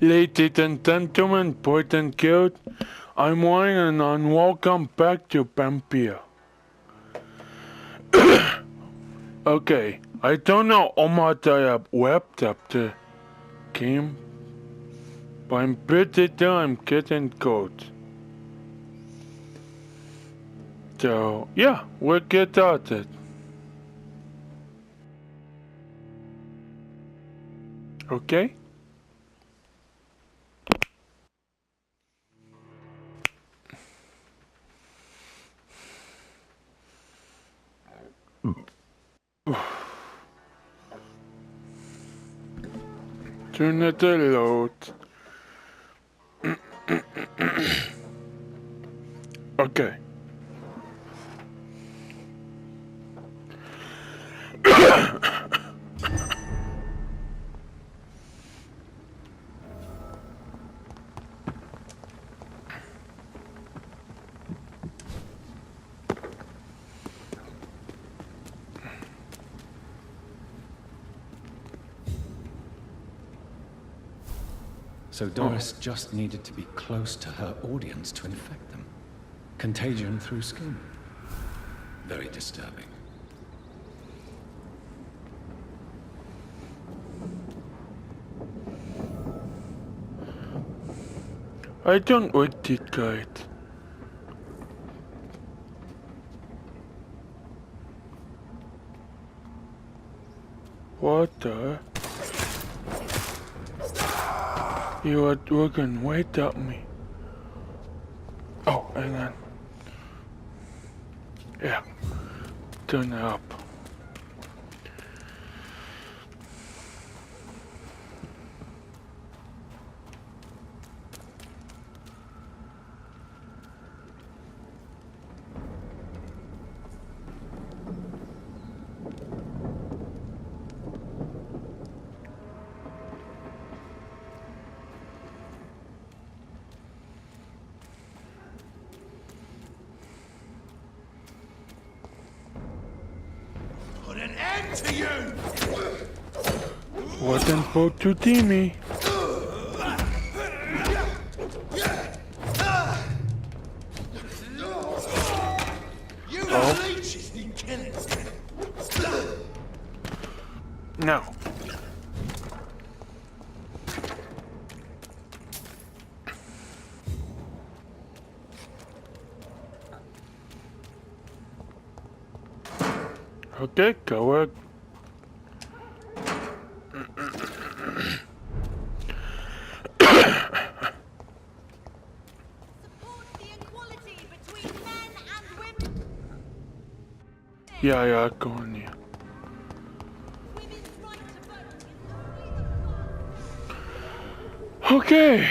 Ladies and gentlemen, boys and girls, I'm Wayne and welcome back to Vampyr. Okay, I don't know how much I have wept up the game, but I'm pretty sure I'm getting cold. So, yeah, we'll get started. Okay? Turn it to load. Okay. So Doris just needed to be close to her audience to infect them. Contagion through skin. Very disturbing. I don't like this guide. What the? You are looking right at me. Oh, hang on. Yeah. Turn it up. Put an end to you! Wasn't supposed to see me. You leeches need killing. No. Okay, go. Yeah, go on here. Okay.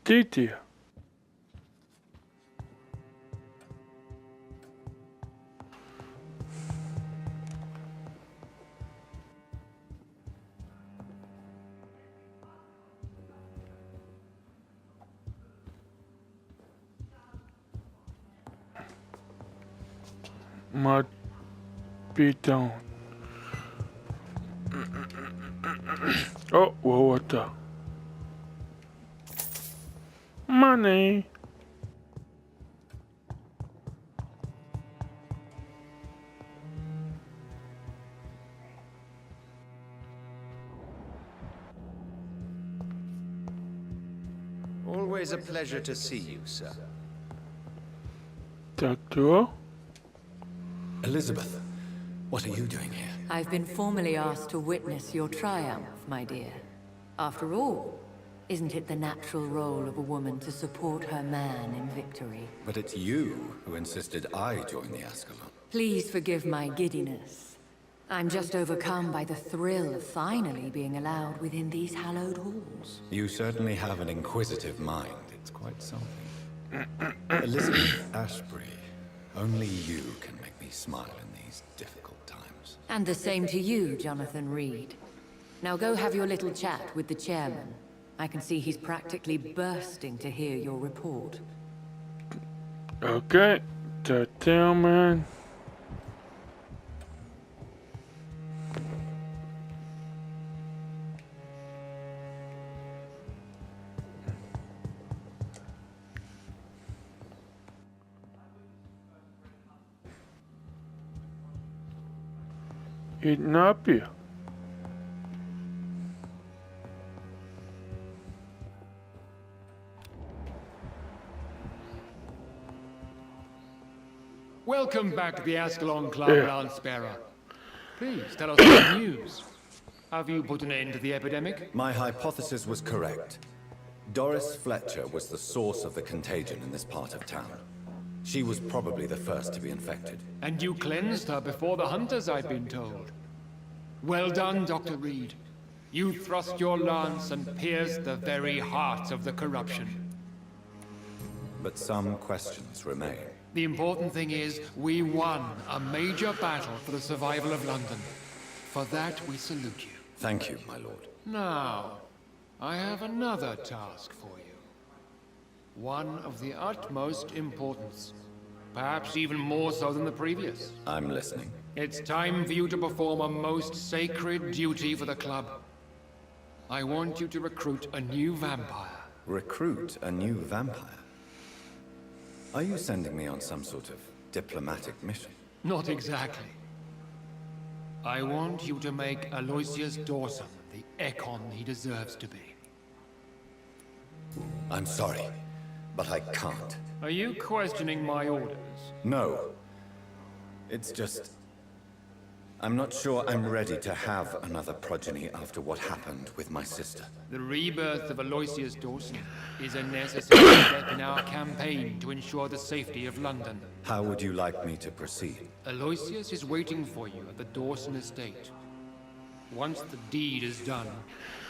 Titi. Might be down. Oh, what the? Money. Always a pleasure to see you, sir. Doctor? Elizabeth, what are you doing here? I've been formally asked to witness your triumph, my dear. After all, isn't it the natural role of a woman to support her man in victory? But it's you who insisted I join the Ascalon. Please forgive my giddiness. I'm just overcome by the thrill of finally being allowed within these hallowed halls. You certainly have an inquisitive mind. It's quite something. Elizabeth Ashbury, only you can make me smile in these difficult times. And the same to you, Jonathan Reed. Now go have your little chat with the chairman. I can see he's practically bursting to hear your report. Okay, the chairman. It's not here. Welcome back to the Ascalon Club, Lancebearer. Please tell us the news. Have you put an end to the epidemic? My hypothesis was correct. Doris Fletcher was the source of the contagion in this part of town. She was probably the first to be infected. And you cleansed her before the hunters, I've been told. Well done, Dr. Reed. You thrust your lance and pierced the very heart of the corruption. But some questions remain. The important thing is, we won a major battle for the survival of London. For that, we salute you. Thank you, my lord. Now, I have another task for you. One of the utmost importance. Perhaps even more so than the previous. I'm listening. It's time for you to perform a most sacred duty for the club. I want you to recruit a new vampire. Recruit a new vampire? Are you sending me on some sort of diplomatic mission? Not exactly. I want you to make Aloysius Dawson the Ekon he deserves to be. I'm sorry, but I can't. Are you questioning my orders? No. It's just... I'm not sure I'm ready to have another progeny after what happened with my sister. The rebirth of Aloysius Dawson is a necessary step in our campaign to ensure the safety of London. How would you like me to proceed? Aloysius is waiting for you at the Dawson estate. Once the deed is done,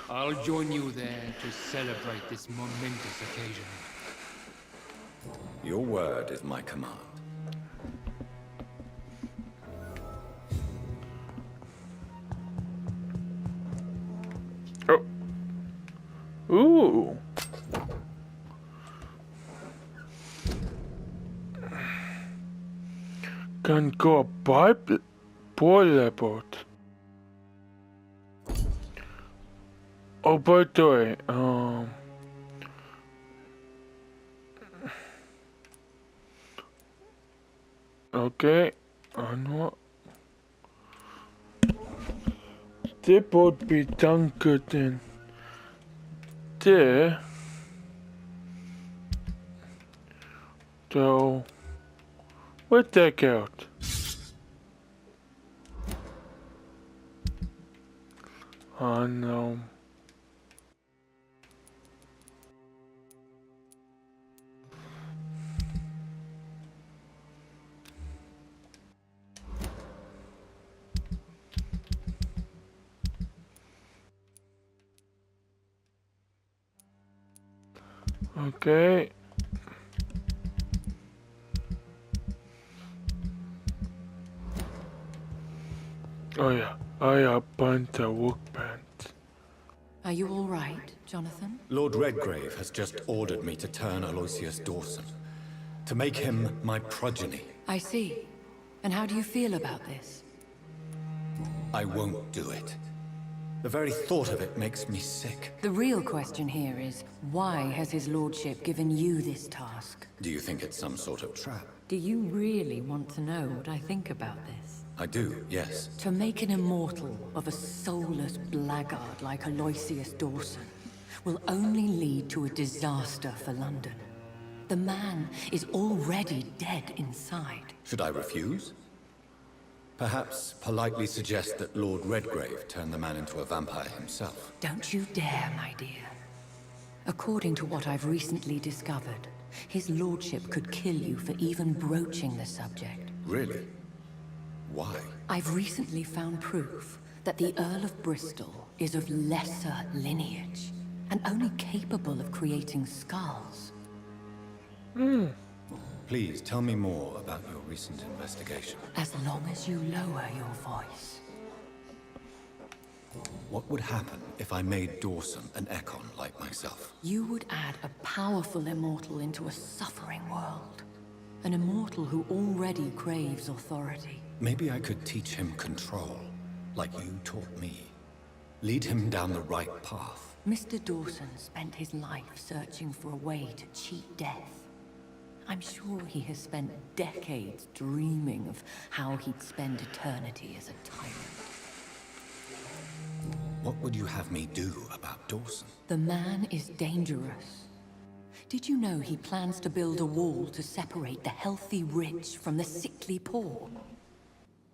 I'll join you there to celebrate this momentous occasion. Your word is my command. Oh. Ooh. Can go by board. Oh, by the way, okay, what? Det burde be done good then. There. So, where'd that go out? Oh no. Okay. Oh yeah, I have burnt a workbench. Are you all right, Jonathan? Lord Redgrave has just ordered me to turn Aloysius Dawson. To make him my progeny. I see. And how do you feel about this? I won't do it. The very thought of it makes me sick. The real question here is, why has his lordship given you this task? Do you think it's some sort of trap? Do you really want to know what I think about this? I do, yes. To make an immortal of a soulless blackguard like Aloysius Dawson will only lead to a disaster for London. The man is already dead inside. Should I refuse? Perhaps politely suggest that Lord Redgrave turned the man into a vampire himself. Don't you dare, my dear. According to what I've recently discovered, his lordship could kill you for even broaching the subject. Really? Why? I've recently found proof that the Earl of Bristol is of lesser lineage, and only capable of creating skulls. Please tell me more about your recent investigation. As long as you lower your voice. What would happen if I made Dawson an Ekon like myself? You would add a powerful immortal into a suffering world. An immortal who already craves authority. Maybe I could teach him control, like you taught me. Lead him down the right path. Mr. Dawson spent his life searching for a way to cheat death. I'm sure he has spent decades dreaming of how he'd spend eternity as a tyrant. What would you have me do about Dawson? The man is dangerous. Did you know he plans to build a wall to separate the healthy rich from the sickly poor?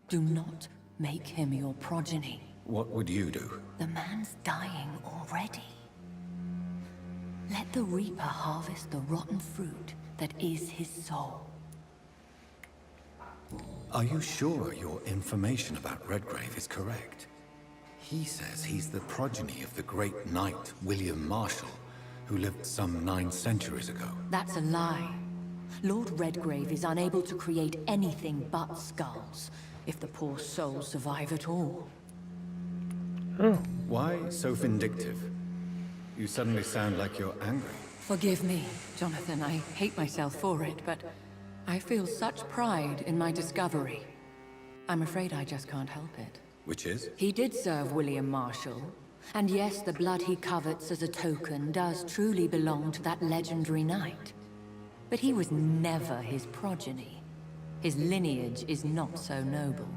Do not make him your progeny. What would you do? The man's dying already. Let the Reaper harvest the rotten fruit that is his soul. Are you sure your information about Redgrave is correct? He says he's the progeny of the great knight William Marshall, who lived some 9 centuries ago. That's a lie. Lord Redgrave is unable to create anything but skulls, if the poor souls survive at all. Why so vindictive? You suddenly sound like you're angry. Forgive me, Jonathan. I hate myself for it, but I feel such pride in my discovery. I'm afraid I just can't help it. Which is? He did serve William Marshall. And yes, the blood he covets as a token does truly belong to that legendary knight. But he was never his progeny. His lineage is not so noble.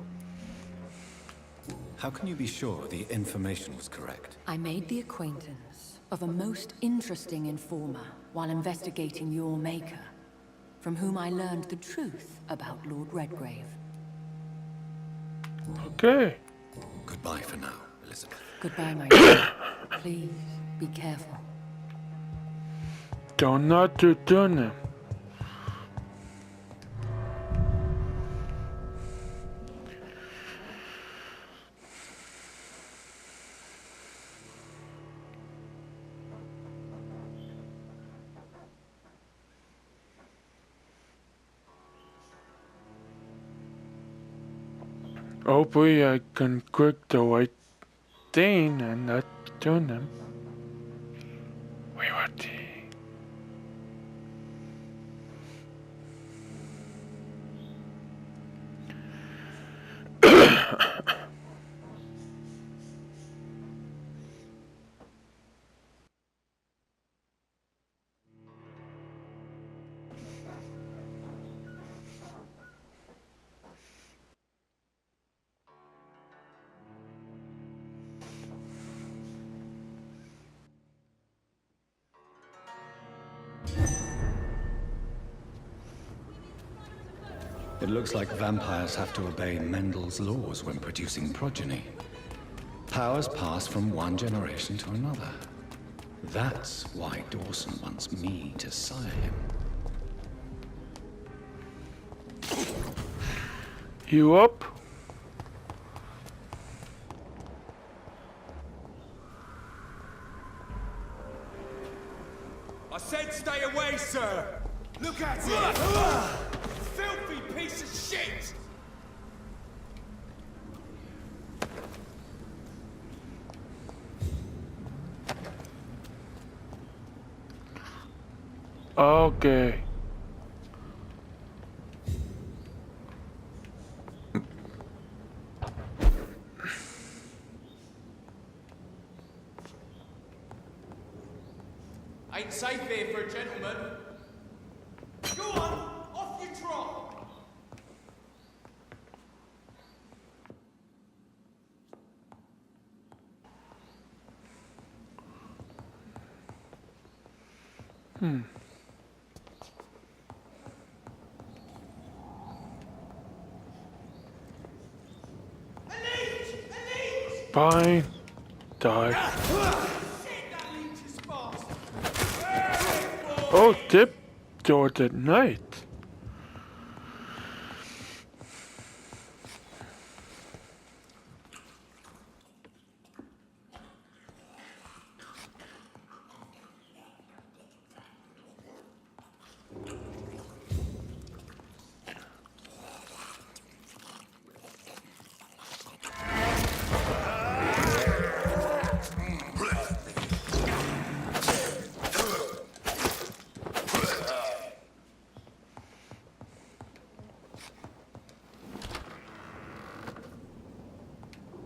How can you be sure the information was correct? I made the acquaintance of a most interesting informer while investigating your maker, from whom I learned the truth about Lord Redgrave. Okay. Goodbye for now, Elizabeth. Goodbye, my dear. Please, be careful. Don't not to turn him. Hopefully I can click the right thing and not turn them. Wait, what? It looks like vampires have to obey Mendel's laws when producing progeny. Powers pass from one generation to another. That's why Dawson wants me to sire him. You up? I said stay away, sir! Look at it! Filthy piece of shit! Okay. Ain't safe here for a gentleman. Go on, off you trot! Fine. Die. Oh, tip towards at night.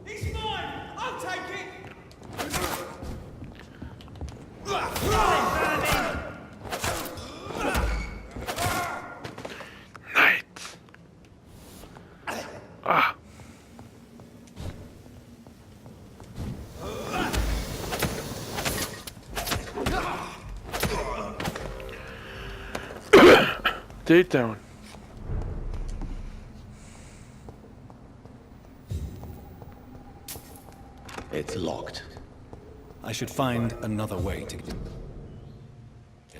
It's mine! I'll take it! Night. Ah. Stay down. It's locked. I should find another way to get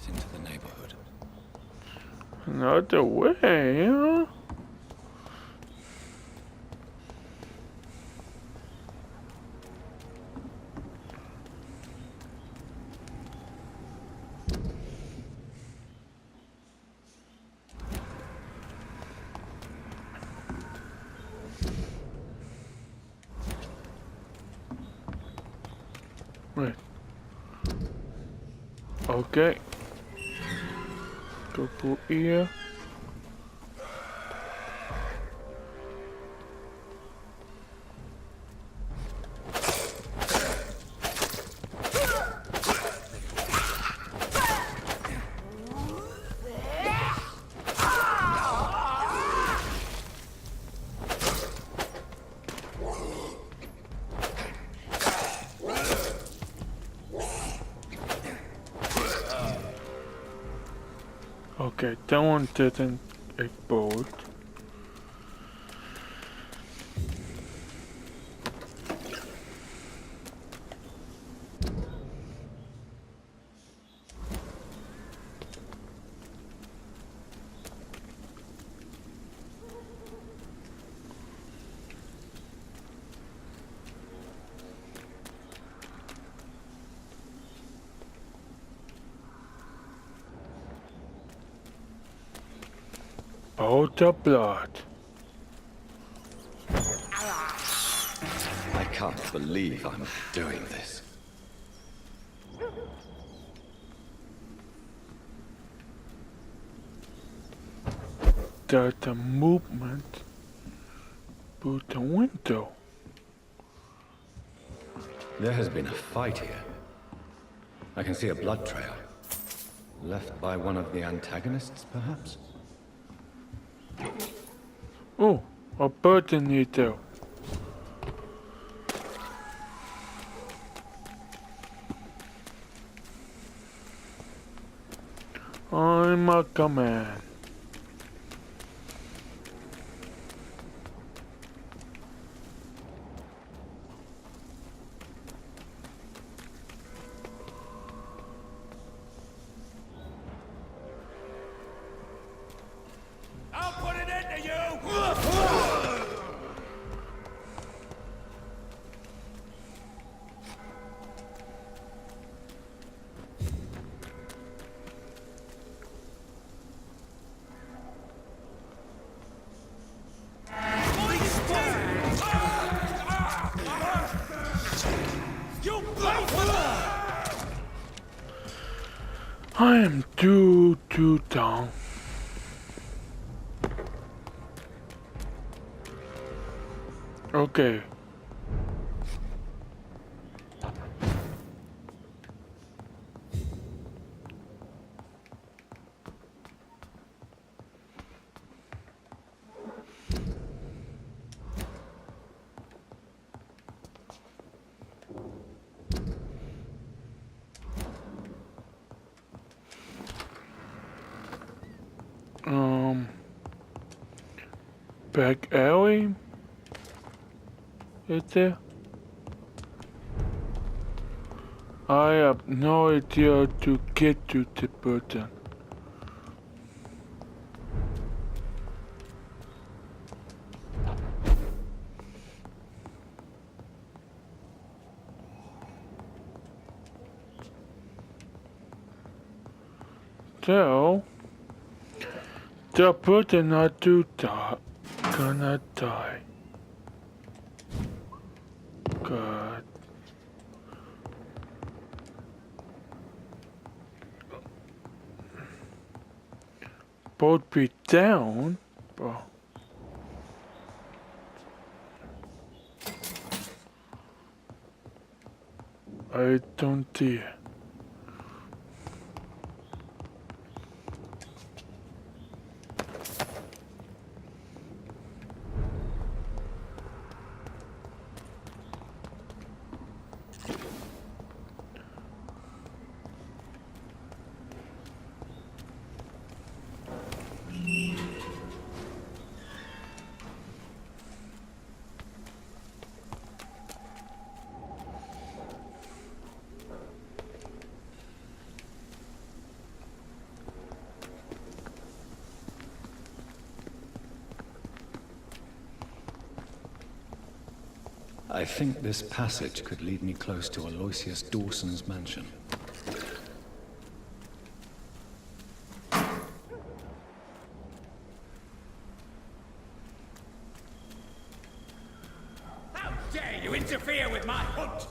into the neighborhood. Another way, huh? Right. Okay. Go through here. Okay, that one didn't explode. Oh, the blood. I can't believe I'm doing this. There's a movement through the window. There has been a fight here. I can see a blood trail. Left by one of the antagonists, perhaps? Oh, a bird in here too. I'm a command. I'll put it into you! I am too down. Okay. Back alley? Is there? I have no idea to get to the button. So, the button I do die, gonna die. God. Both be down, bro. I don't dare. I think this passage could lead me close to Aloysius Dawson's mansion. How dare you interfere with my hunt?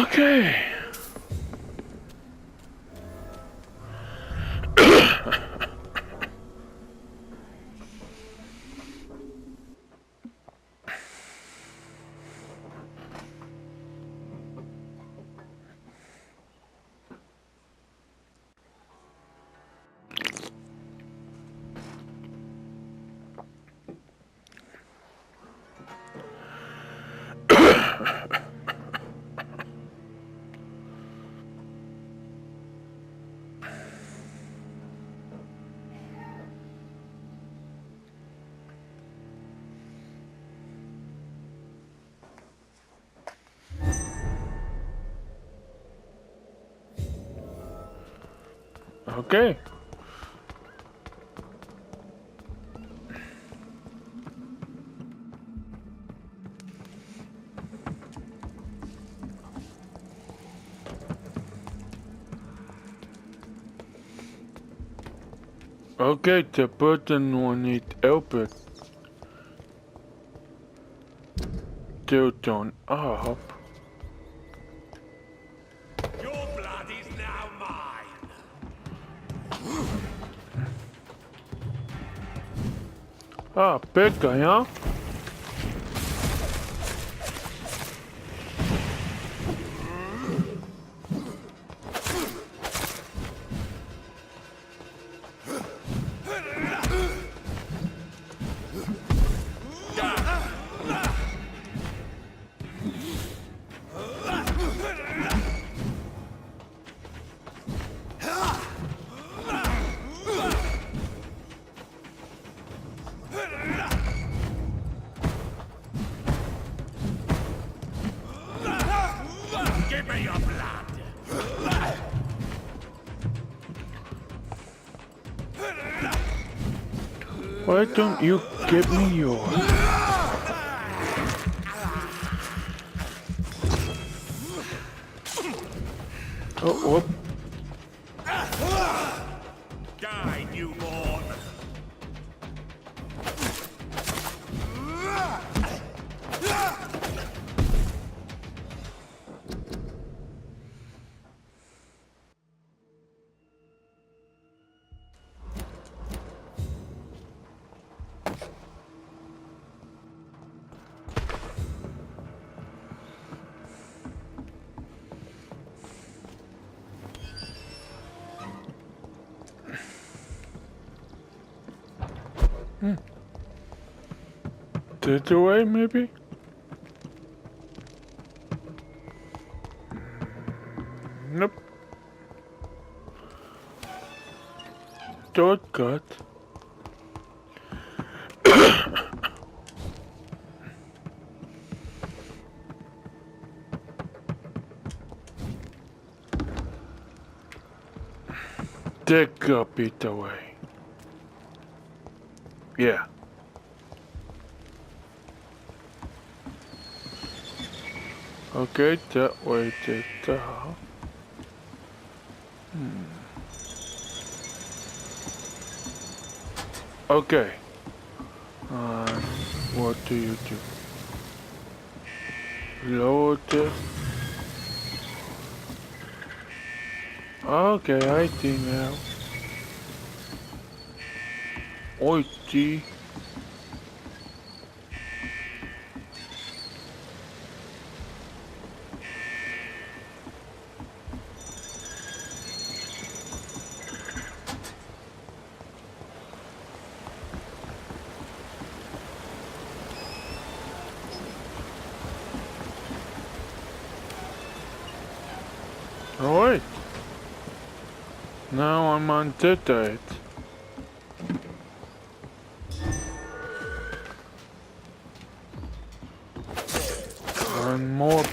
Okay. Okay. Okay, the button will need open. Tilt on up. Your blood is now mine. Ah, big guy, huh? Give me your blood. Why don't you give me yours? Oh, whoop. Die, newborn. This way, maybe? Nope. shortcut. Take a bit away. Yeah. Okay, that way to the. Okay. What do you do? Load it. Okay, I see now. Oi, gee. Alright. Now I'm on it. And more.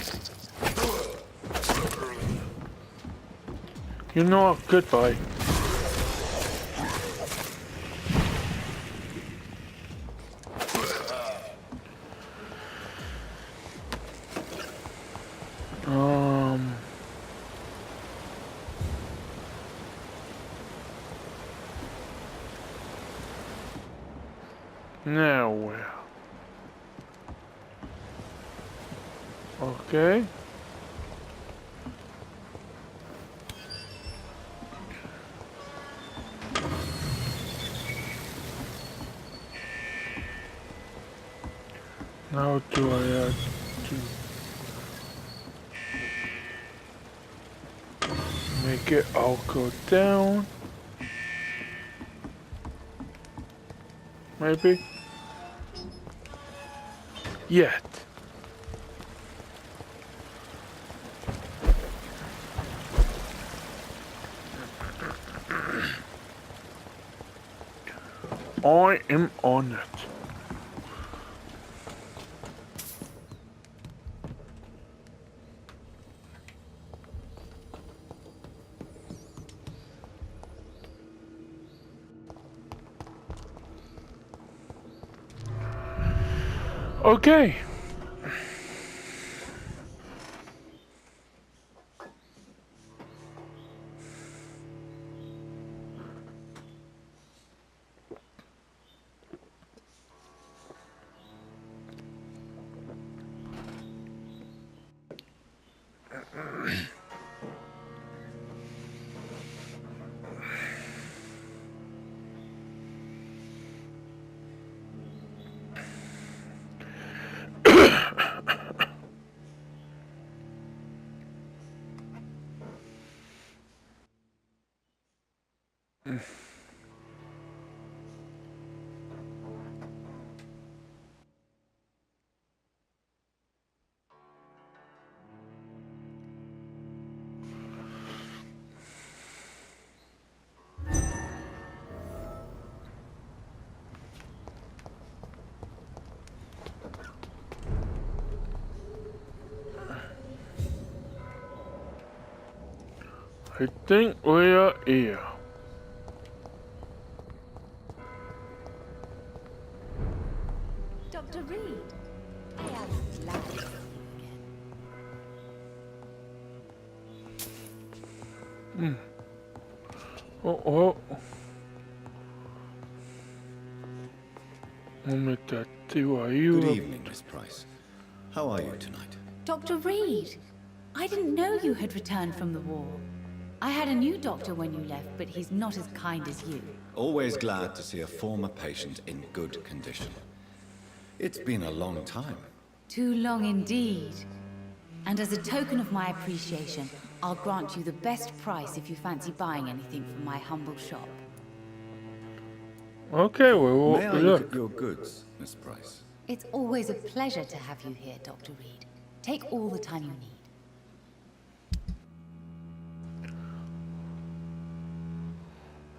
You know, goodbye. Now where? Okay. Now do I have to make it all go down? Maybe? Yet. I am on it. Okay. I think we are here. Dr. Reed, I am glad to see you again. Oh. Are you? Good evening, Miss Price. How are you tonight? Dr. Reed, I didn't know you had returned from the war. I had a new doctor when you left, but he's not as kind as you. Always glad to see a former patient in good condition. It's been a long time. Too long indeed. And as a token of my appreciation, I'll grant you the best price if you fancy buying anything from my humble shop. Okay, well, May I look at your goods, Miss Price? It's always a pleasure to have you here, Dr. Reed. Take all the time you need.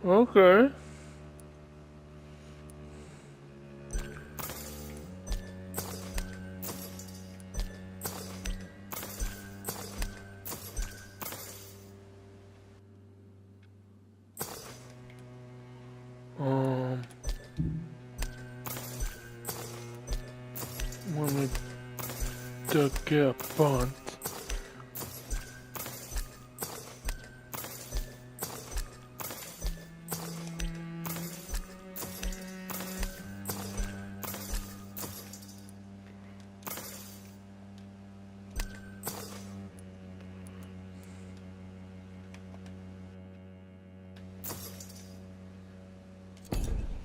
Okay. to get bunt.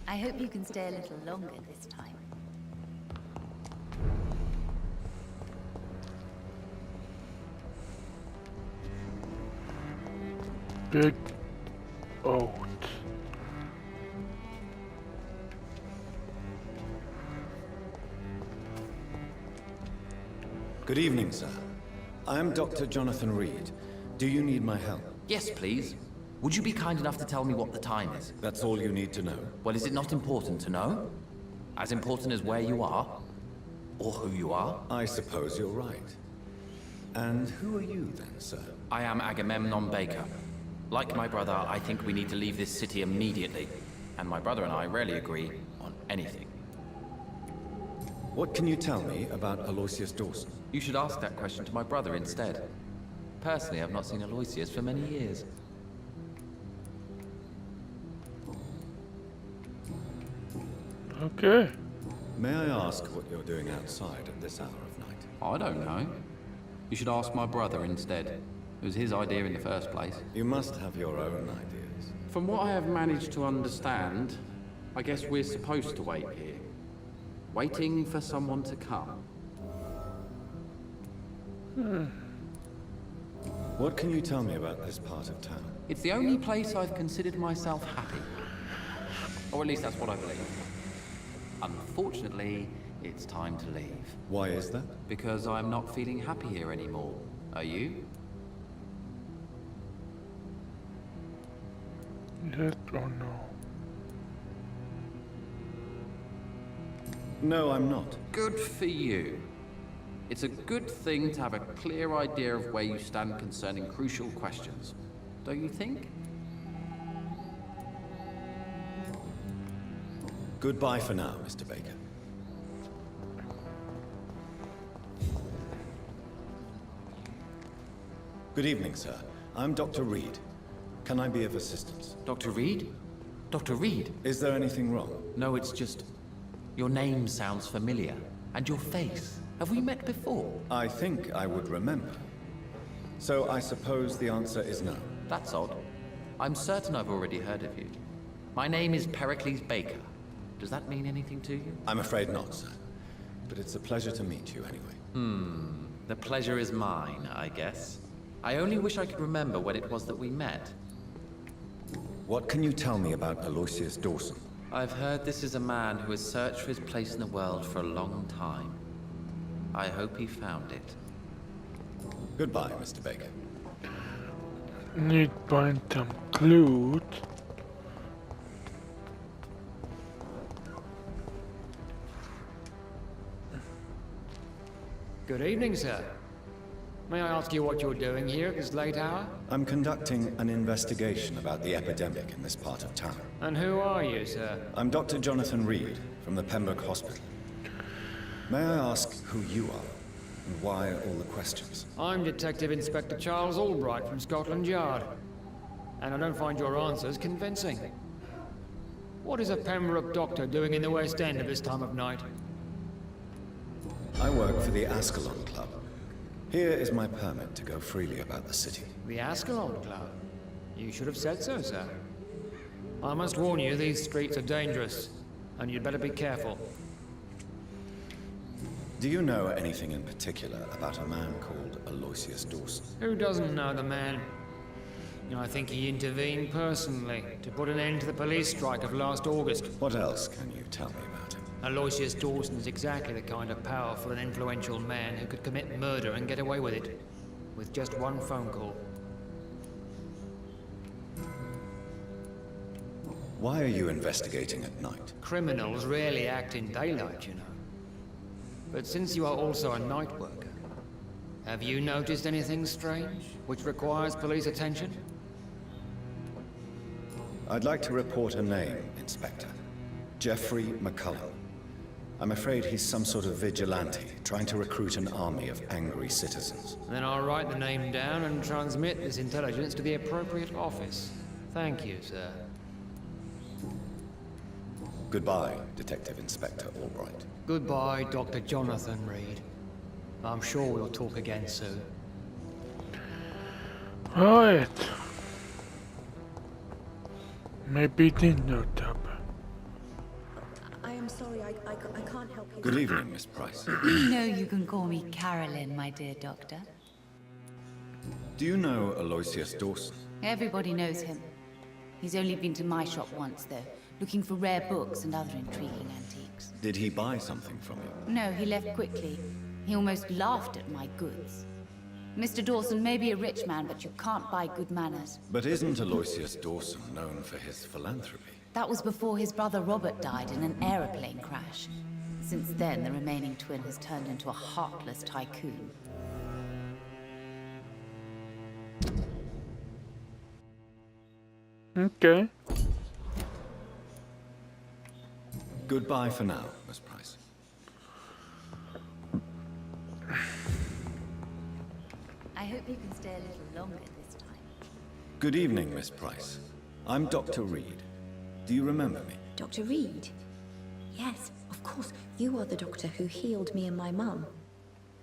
I hope you can stay a little longer this time. Big oat. Good evening, sir. I am Dr. Jonathan Reed. Do you need my help? Yes, please. Would you be kind enough to tell me what the time is? That's all you need to know. Well, is it not important to know? As important as where you are? Or who you are? I suppose you're right. And who are you then, sir? I am Agamemnon Baker. Like my brother, I think we need to leave this city immediately. And my brother and I rarely agree on anything. What can you tell me about Aloysius Dawson? You should ask that question to my brother instead. Personally, I've not seen Aloysius for many years. Okay. May I ask what you're doing outside at this hour of night? I don't know. You should ask my brother instead. It was his idea in the first place. You must have your own ideas. From what I have managed to understand, I guess we're supposed to wait here. Waiting for someone to come. What can you tell me about this part of town? It's the only place I've considered myself happy. Or at least that's what I believe. Unfortunately, it's time to leave. Why is that? Because I'm not feeling happy here anymore. Are you? Yes or no? No, I'm not. Good for you. It's a good thing to have a clear idea of where you stand concerning crucial questions. Don't you think? Goodbye for now, Mr. Baker. Good evening, sir. I'm Dr. Reed. Can I be of assistance? Dr. Reed? Dr. Reed? Is there anything wrong? No, it's just... your name sounds familiar. And your face. Have we met before? I think I would remember. So I suppose the answer is no. That's odd. I'm certain I've already heard of you. My name is Pericles Baker. Does that mean anything to you? I'm afraid not, sir. But it's a pleasure to meet you anyway. The pleasure is mine, I guess. I only wish I could remember when it was that we met. What can you tell me about Aloysius Dawson? I've heard this is a man who has searched for his place in the world for a long time. I hope he found it. Goodbye, Mr. Baker. Need find some clues. Good evening, sir. May I ask you what you're doing here at this late hour? I'm conducting an investigation about the epidemic in this part of town. And who are you, sir? I'm Dr. Jonathan Reed from the Pembroke Hospital. May I ask who you are and why all the questions? I'm Detective Inspector Charles Albright from Scotland Yard. And I don't find your answers convincing. What is a Pembroke doctor doing in the West End at this time of night? I work for the Ascalon Club. Here is my permit to go freely about the city. The Ascalon Club? You should have said so, sir. I must warn you, these streets are dangerous, and you'd better be careful. Do you know anything in particular about a man called Aloysius Dawson? Who doesn't know the man? I think he intervened personally to put an end to the police strike of last August. What else can you tell me about him? Aloysius Dawson is exactly the kind of powerful and influential man who could commit murder and get away with it, with just one phone call. Why are you investigating at night? Criminals rarely act in daylight, you know. But since you are also a night worker, have you noticed anything strange, which requires police attention? I'd like to report a name, Inspector. Jeffrey McCullum. I'm afraid he's some sort of vigilante, trying to recruit an army of angry citizens. Then I'll write the name down and transmit this intelligence to the appropriate office. Thank you, sir. Goodbye, Detective Inspector Albright. Goodbye, Dr. Jonathan Reed. I'm sure we'll talk again soon. Right. Maybe dinner tub. I am sorry, I can't help you. Good evening, Miss Price. You know you can call me Carolyn, my dear doctor. Do you know Aloysius Dawson? Everybody knows him. He's only been to my shop once, though, looking for rare books and other intriguing antiques. Did he buy something from you? No, he left quickly. He almost laughed at my goods. Mr. Dawson may be a rich man, but you can't buy good manners. But isn't Aloysius Dawson known for his philanthropy? That was before his brother Robert died in an aeroplane crash. Since then, the remaining twin has turned into a heartless tycoon. Okay. Goodbye for now, Miss Price. I hope you can stay a little longer this time. Good evening, Miss Price. I'm Dr. Reed. Do you remember me? Dr. Reed? Yes, of course. You are the doctor who healed me and my mum.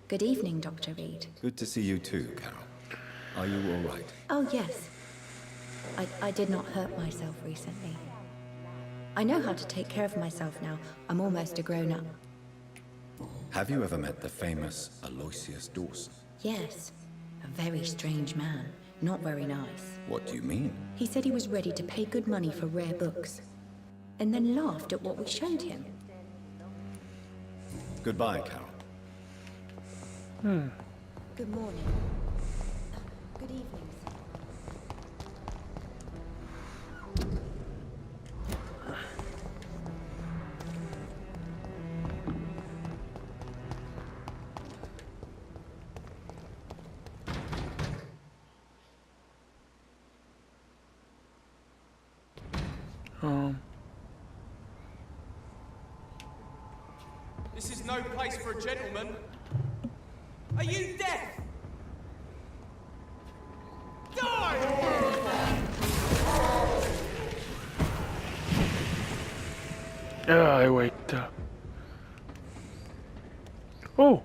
Good evening, Dr. Reed. Good to see you too, Carol. Are you all right? Oh, yes. I did not hurt myself recently. I know how to take care of myself now. I'm almost a grown-up. Have you ever met the famous Aloysius Dawson? Yes. A very strange man. Not very nice. What do you mean? He said he was ready to pay good money for rare books. And then laughed at what we showed him. Goodbye, Carol. Good morning. Good evening, sir. This is no place for a gentleman. Are you deaf? Die! Yeah, I waked up. Oh!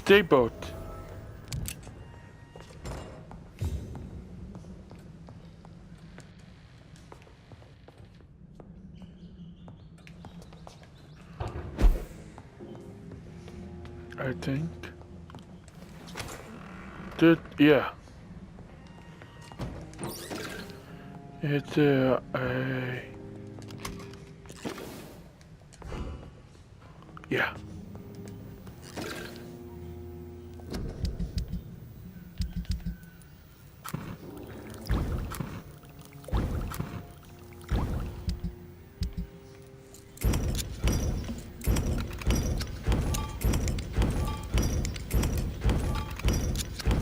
Dayboat. I think. Yeah. It's a yeah.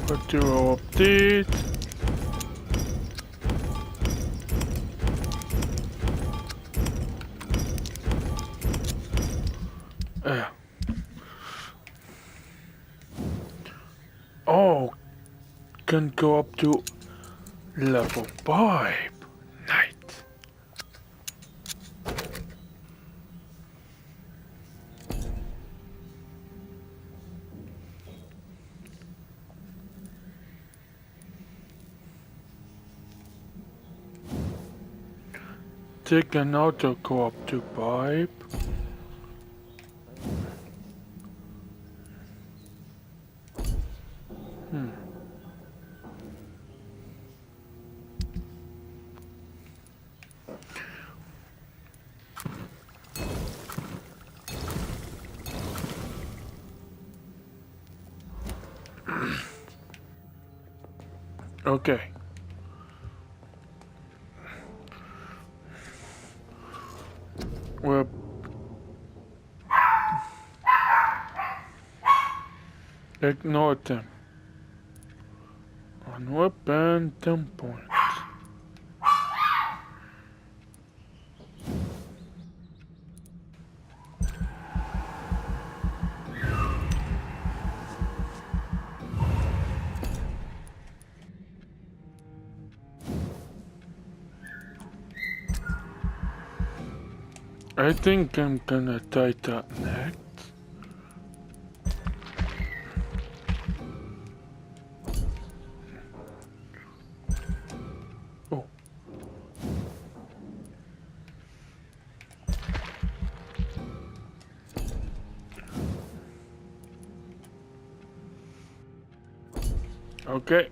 Got to update. Oh, can go up to level 5. Nice. Take an auto go up to 5. Okay. Well, ignore them. On weapon 10 points. I think I'm gonna tie that next. Oh. Okay.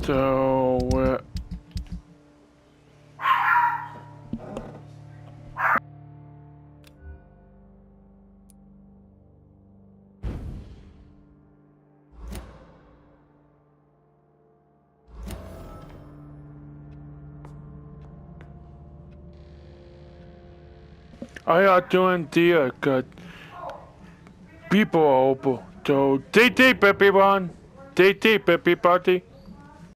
So, I are doing the cut. People are open. So, TT everyone. TT everybody.